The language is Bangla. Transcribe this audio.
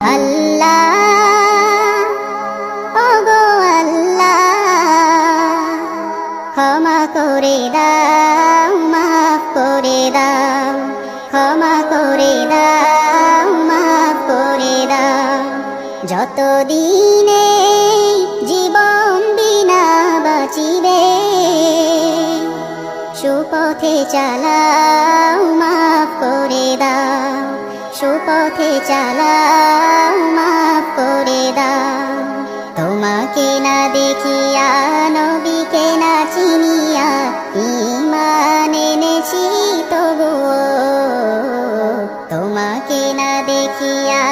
আল্লাহ ওগো আল্লাহ ক্ষমা করে দাও মাফ করে দাও ক্ষমা করে দাও মাফ করে দাও যতদিনে জীবন বিনা বাঁচিবে সুপথে চালাও মাফ করে দাও সুপথে চালাও মাফ করে দাও তোমাকে না দেখিয়া নবীকে না চিনিয়া ঈমান এনেছি তবুও তোমাকে না দেখিয়া